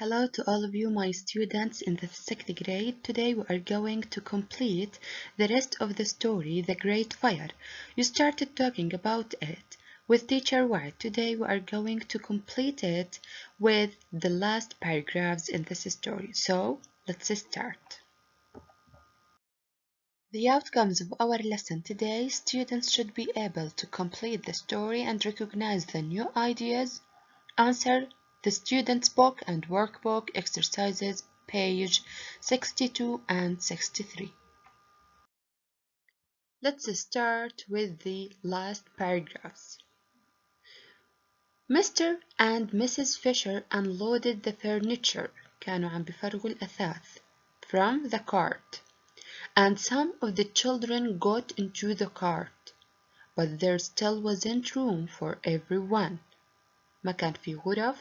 Hello to all of you, my students in the 6th grade. Today we are going to complete the rest of the story, The Great Fire. You started talking about it with Teacher White. Today we are going to complete it with the last paragraphs in this story. So let's start. The outcomes of our lesson today: students should be able to complete the story and recognize the new ideas. Answer the student's book and workbook exercises, page 62 and 63. Let's start with the last paragraphs. Mr. and Mrs. Fisher unloaded the furniture. كانوا عم بفرغوا الأثاث from the cart, and some of the children got into the cart, but there still wasn't room for everyone. ما كان في غرف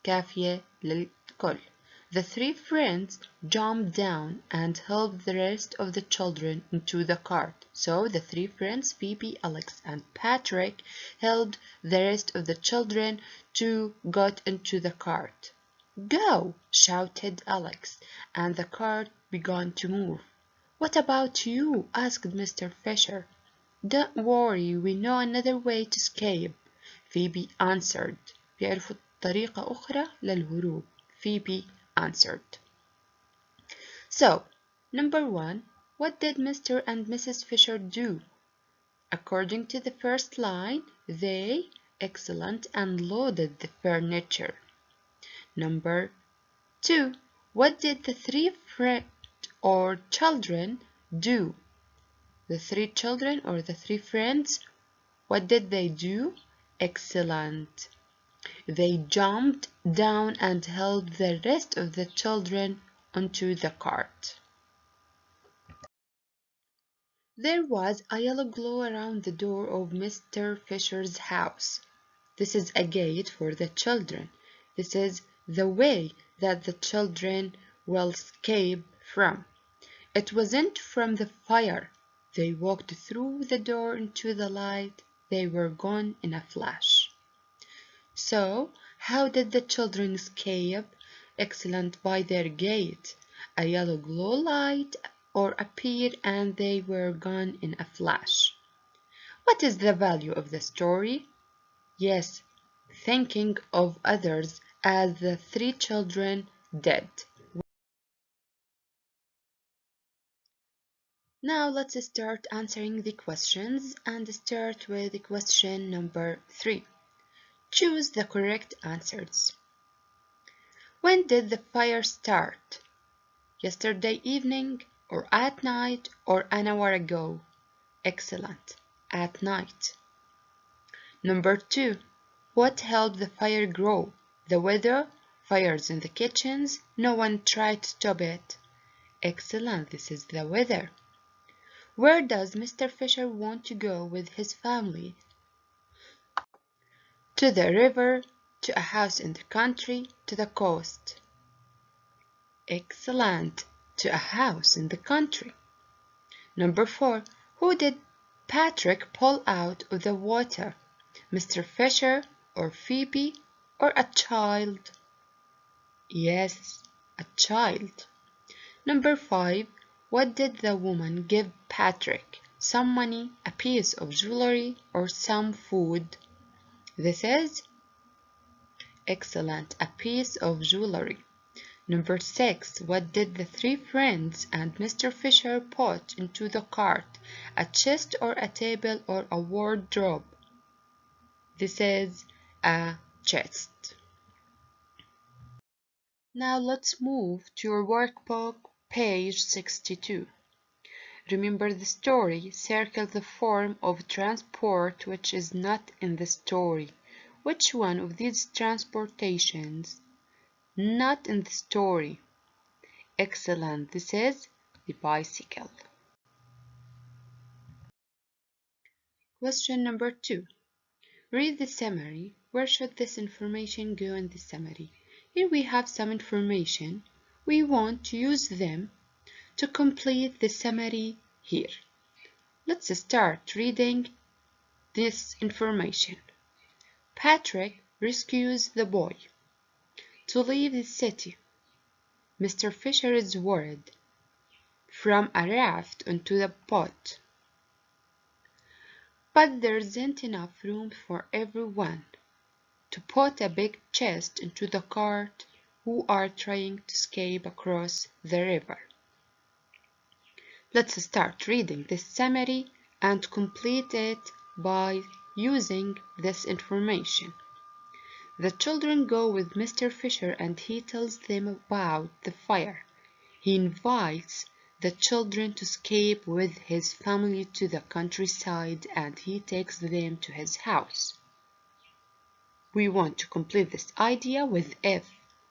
كافية للكل. The three friends jumped down and helped the rest of the children into the cart. So the three friends, Phoebe, Alex, and Patrick, helped the rest of the children to get into the cart. Go! Shouted Alex, and the cart began to move. What about you? Asked Mr. Fisher. Don't worry, we know another way to escape, Phoebe answered. بيعرفوا طريقة أخرى للهروب. Phoebe answered. So, number 1, what did Mr. and Mrs. Fisher do? According to the first line, they, excellent, unloaded the furniture. Number 2, what did the three friends or children do? The three children or the three friends, what did they do? Excellent. They jumped down and helped the rest of the children onto the cart. There was a yellow glow around the door of Mr. Fisher's house. This is a gate for the children. This is the way that the children will escape from. It wasn't from the fire. They walked through the door into the light. They were gone in a flash. So, how did the children escape? Excellent, by their gate. A yellow glow light or appeared and they were gone in a flash. What is the value of the story? Yes, thinking of others as the three children did. Now let's start answering the questions and start with question number 3. Choose the correct answers. When did the fire start? Yesterday evening, or at night, or an hour ago? Excellent. At night. Number 2. What helped the fire grow? The weather? Fires in the kitchens? No one tried to stop it. Excellent. This is the weather. Where does Mr. Fisher want to go with his family? To the river, to a house in the country, to the coast. Excellent. To a house in the country. Number 4. Who did Patrick pull out of the water? Mr. Fisher or Phoebe or a child? Yes, a child. Number 5. What did the woman give Patrick? Some money, a piece of jewelry, or some food? This is excellent, a piece of jewelry. Number 6. What did the three friends and Mr. Fisher put into the cart? A chest or a table or a wardrobe? This is a chest. Now let's move to your workbook, page 62. Remember the story. Circle the form of transport which is not in the story. Which one of these transportations not in the story? Excellent. This is the bicycle. Question number 2. Read the summary. Where should this information go in the summary? Here we have some information. We want to use them to complete the summary here. Let's start reading this information. Patrick rescues the boy. to leave the city. Mr. Fisher is worried. From a raft onto the boat. But there isn't enough room for everyone. To put a big chest into the cart who are trying to escape across the river. Let's start reading this summary and complete it by using this information. The children go with Mr. Fisher and he tells them about the fire. He invites the children to escape with his family to the countryside and he takes them to his house. We want to complete this idea with if,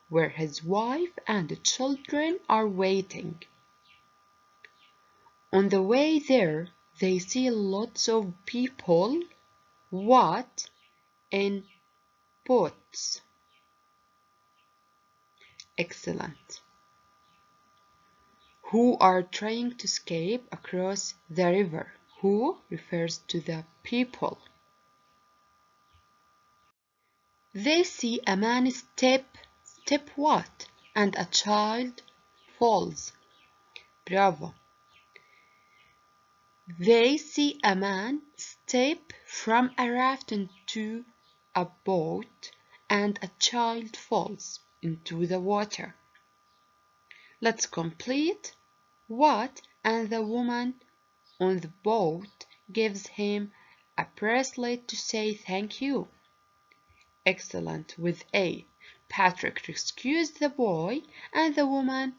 where his wife and the children are waiting. On the way there, they see lots of people, what? In boats. Excellent. Who are trying to escape across the river. Who refers to the people. They see a man step what? And a child falls. Bravo. They see a man step from a raft into a boat and a child falls into the water. Let's complete what and the woman on the boat gives him a bracelet to say thank you. Excellent with A. Patrick rescues the boy and the woman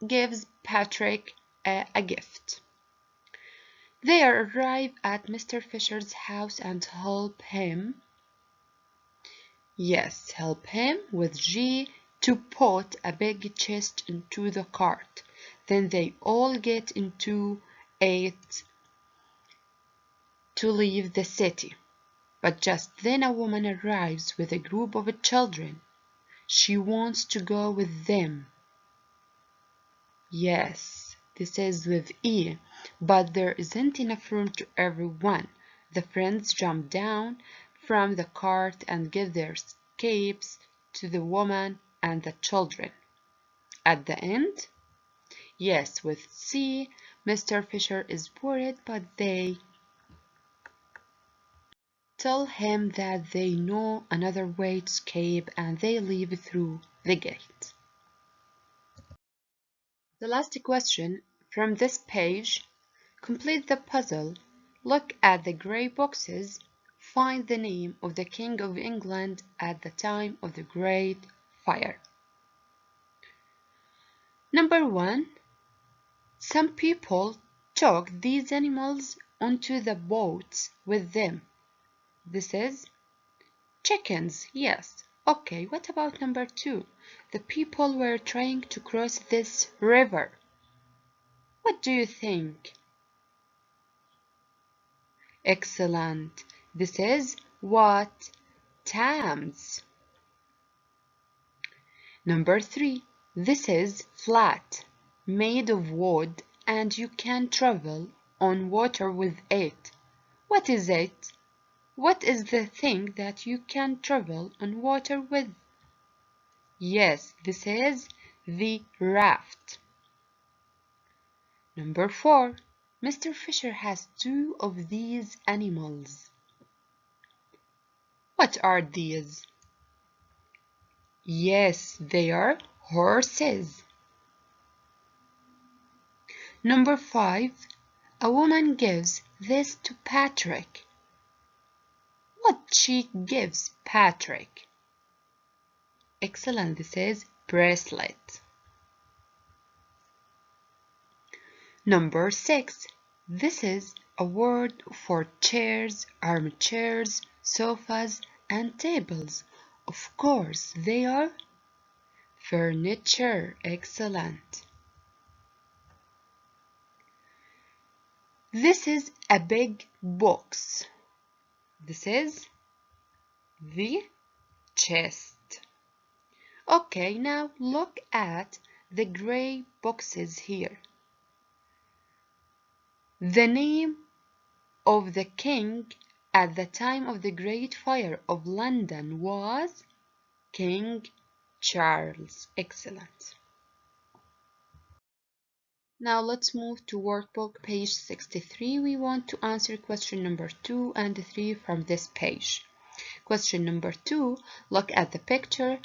gives Patrick a gift. They arrive at Mr. Fisher's house and help him with G to put a big chest into the cart. Then they all get into it to leave the city. But just then a woman arrives with a group of children. She wants to go with them. Yes, this is with E, but there isn't enough room to everyone. The friends jump down from the cart and give their capes to the woman and the children. At the end, yes, with C, Mr. Fisher is worried, but they tell him that they know another way to escape and they leave through the gate. The last question from this page, complete the puzzle. Look at the grey boxes. Find the name of the King of England at the time of the Great Fire. Number 1. Some people took these animals onto the boats with them. This is chickens, yes. Okay, what about number 2? The people were trying to cross this river. What do you think? Excellent. This is what? Tams. Number 3. This is flat, made of wood, and you can travel on water with it. What is it? What is the thing that you can travel on water with? Yes, this is the raft. Number 4. Mr. Fisher has 2 of these animals. What are these? Yes, they are horses. Number 5. A woman gives this to Patrick. What she gives Patrick? Excellent, this is bracelet. Number 6. This is a word for chairs, armchairs, sofas, and tables. Of course, they are furniture. Excellent. This is a big box. This is the chest. Okay, now look at the gray boxes here. The name of the king at the time of the Great Fire of London was King Charles. Excellent. Now let's move to workbook page 63. We want to answer question number 2 and 3 from this page. Question number 2, look at the picture.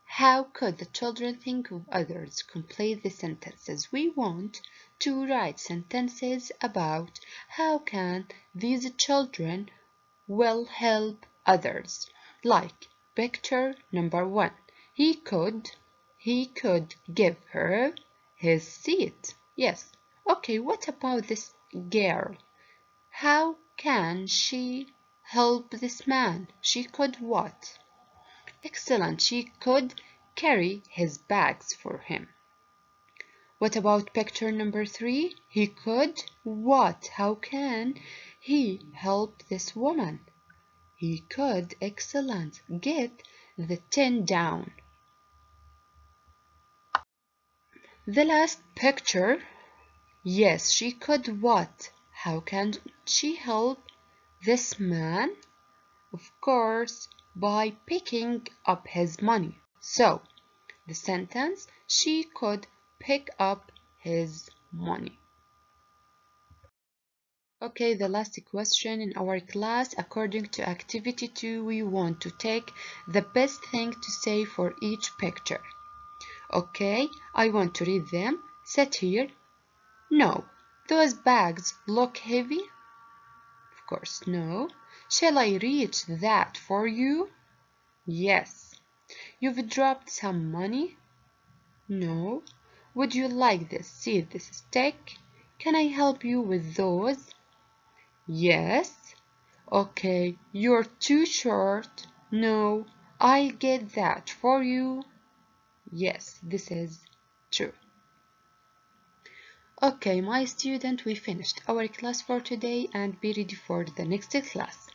How could the children think of others? Complete the sentences. We want to write sentences about how can these children will help others. Like picture number 1. He could give her his seat. Yes. Okay, what about this girl? How can she help this man? She could what? Excellent. She could carry his bags for him. What about picture number 3? He could what? How can he help this woman? He could, excellent, get the tin down. The last picture, yes, she could what? How can she help this man? Of course, by picking up his money. So, the sentence, she could pick up his money. Okay, the last question in our class, according to activity 2, we want to take the best thing to say for each picture. Okay, I want to read them. Sit here. No. Those bags look heavy? Of course, no. Shall I reach that for you? Yes. You've dropped some money? No. Would you like this? See this stick? Can I help you with those? Yes. Okay, you're too short. No, I'll get that for you. Yes, this is true. Okay, my student, we finished our class for today and be ready for the next class.